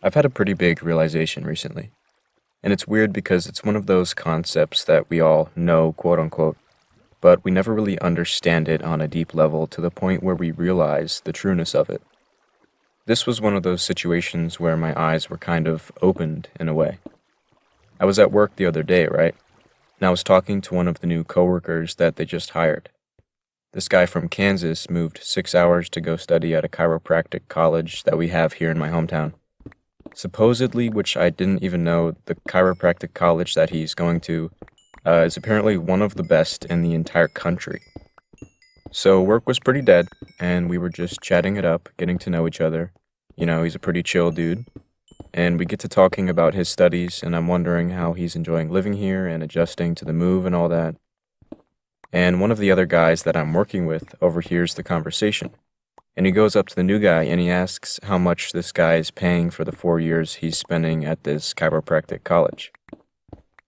I've had a pretty big realization recently, and it's weird because it's one of those concepts that we all know, quote unquote, but we never really understand it on a deep level to the point where we realize the trueness of it. This was one of those situations where my eyes were kind of opened in a way. I was at work the other day, right? And I was talking to one of the new coworkers that they just hired. This guy from Kansas moved 6 hours to go study at a chiropractic college that we have here in my hometown. Supposedly, which I didn't even know, the chiropractic college that he's going to is apparently one of the best in the entire country. So work was pretty dead, and we were just chatting it up, getting to know each other. He's a pretty chill dude. And we get to talking about his studies, and I'm wondering how he's enjoying living here and adjusting to the move and all that. And one of the other guys that I'm working with overhears the conversation. And he goes up to the new guy and he asks how much this guy is paying for the 4 years he's spending at this chiropractic college.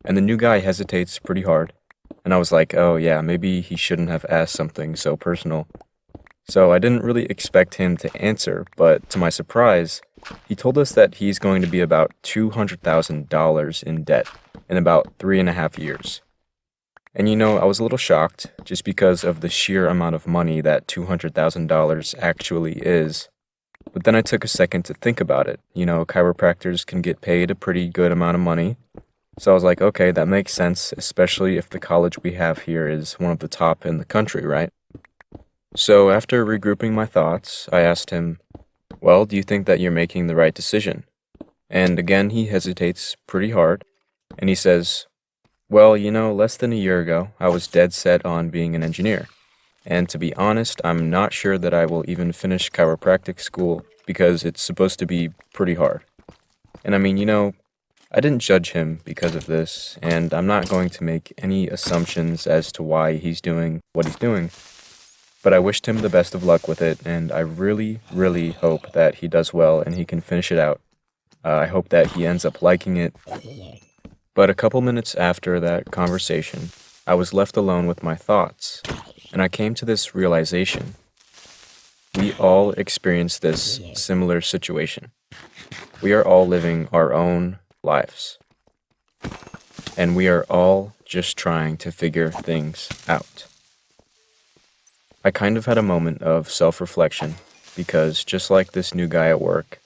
And the new guy hesitates pretty hard. And I was like, oh yeah, maybe he shouldn't have asked something so personal. So I didn't really expect him to answer, but to my surprise, he told us that he's going to be about $200,000 in debt in about 3.5 years. And I was a little shocked just because of the sheer amount of money that $200,000 actually is. But then I took a second to think about it. Chiropractors can get paid a pretty good amount of money. So I was like, okay, that makes sense, especially if the college we have here is one of the top in the country, right? So after regrouping my thoughts, I asked him, well, do you think that you're making the right decision? And again, he hesitates pretty hard, and he says, well, less than a year ago, I was dead set on being an engineer. And to be honest, I'm not sure that I will even finish chiropractic school because it's supposed to be pretty hard. And I mean, I didn't judge him because of this, and I'm not going to make any assumptions as to why he's doing what he's doing. But I wished him the best of luck with it, and I really, really hope that he does well and he can finish it out. I hope that he ends up liking it. But a couple minutes after that conversation, I was left alone with my thoughts, and I came to this realization. We all experience this similar situation. We are all living our own lives, and we are all just trying to figure things out. I kind of had a moment of self-reflection because just like this new guy at work,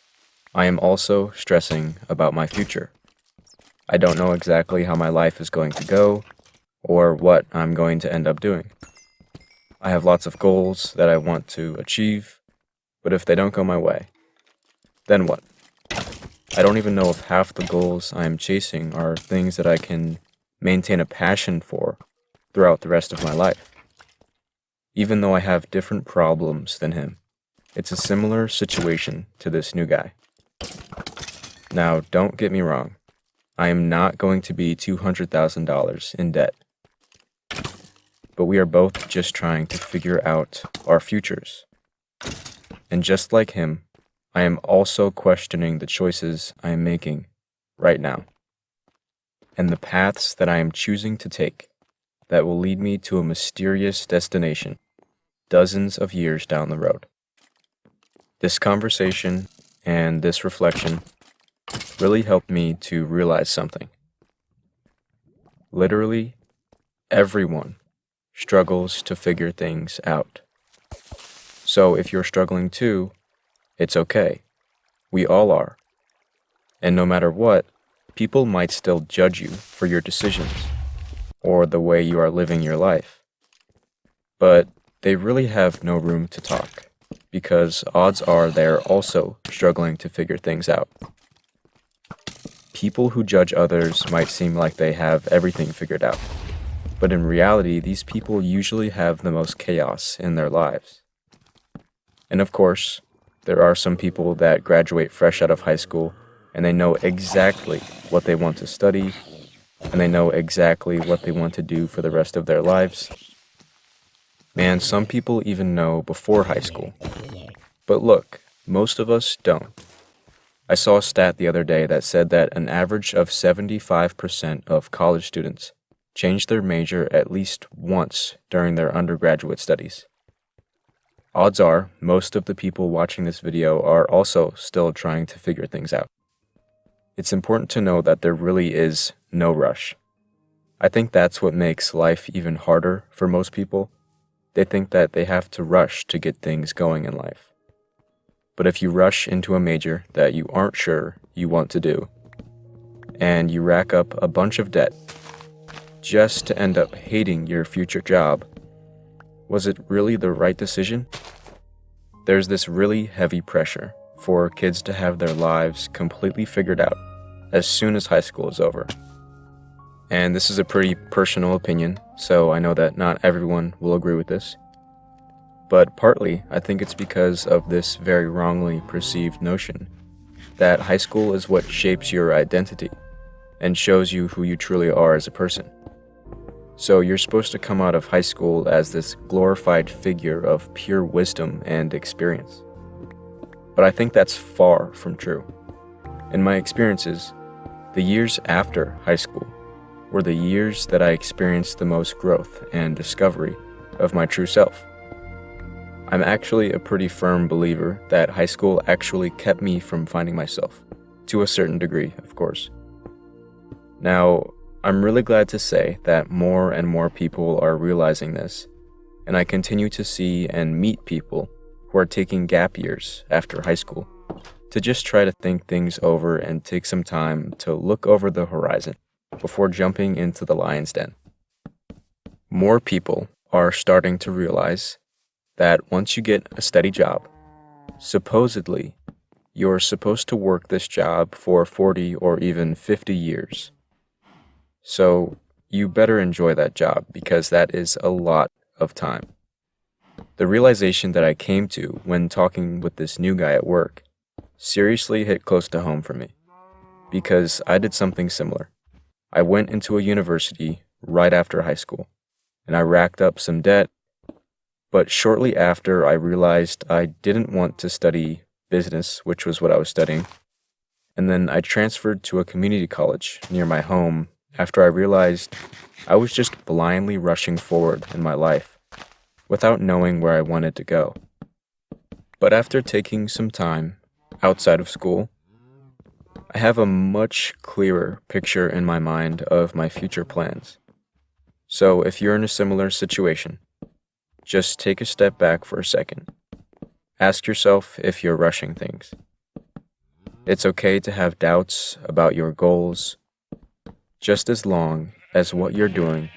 I am also stressing about my future. I don't know exactly how my life is going to go or what I'm going to end up doing. I have lots of goals that I want to achieve, but if they don't go my way, then what? I don't even know if half the goals I am chasing are things that I can maintain a passion for throughout the rest of my life. Even though I have different problems than him, it's a similar situation to this new guy. Now, don't get me wrong. I am not going to be $200,000 in debt. But we are both just trying to figure out our futures. And just like him, I am also questioning the choices I am making right now, and the paths that I am choosing to take that will lead me to a mysterious destination dozens of years down the road. This conversation and this reflection really helped me to realize something. Literally, everyone struggles to figure things out. So if you're struggling too, it's okay. We all are. And no matter what, people might still judge you for your decisions or the way you are living your life. But they really have no room to talk because odds are they're also struggling to figure things out. People who judge others might seem like they have everything figured out, but in reality, these people usually have the most chaos in their lives. And of course, there are some people that graduate fresh out of high school and they know exactly what they want to study and they know exactly what they want to do for the rest of their lives. Man, some people even know before high school. But look, most of us don't. I saw a stat the other day that said that an average of 75% of college students change their major at least once during their undergraduate studies. Odds are, most of the people watching this video are also still trying to figure things out. it's important to know that there really is no rush. I think that's what makes life even harder for most people. They think that they have to rush to get things going in life. But if you rush into a major that you aren't sure you want to do, and you rack up a bunch of debt just to end up hating your future job, was it really the right decision? There's this really heavy pressure for kids to have their lives completely figured out as soon as high school is over. And this is a pretty personal opinion, so I know that not everyone will agree with this. But partly, I think it's because of this very wrongly perceived notion that high school is what shapes your identity and shows you who you truly are as a person. So you're supposed to come out of high school as this glorified figure of pure wisdom and experience. But I think that's far from true. In my experiences, the years after high school were the years that I experienced the most growth and discovery of my true self. I'm actually a pretty firm believer that high school actually kept me from finding myself, to a certain degree, of course. Now, I'm really glad to say that more and more people are realizing this, and I continue to see and meet people who are taking gap years after high school to just try to think things over and take some time to look over the horizon before jumping into the lion's den. More people are starting to realize that once you get a steady job, supposedly, you're supposed to work this job for 40 or even 50 years. So you better enjoy that job because that is a lot of time. The realization that I came to when talking with this new guy at work seriously hit close to home for me because I did something similar. I went into a university right after high school and I racked up some debt. But shortly after, I realized I didn't want to study business, which was what I was studying. And then I transferred to a community college near my home after I realized I was just blindly rushing forward in my life without knowing where I wanted to go. But after taking some time outside of school, I have a much clearer picture in my mind of my future plans. So if you're in a similar situation, just take a step back for a second. Ask yourself if you're rushing things. It's okay to have doubts about your goals, just as long as what you're doing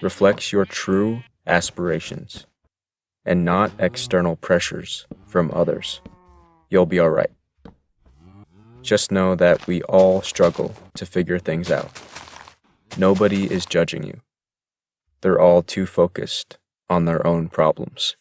reflects your true aspirations and not external pressures from others. You'll be all right. Just know that we all struggle to figure things out. Nobody is judging you. They're all too focused on their own problems.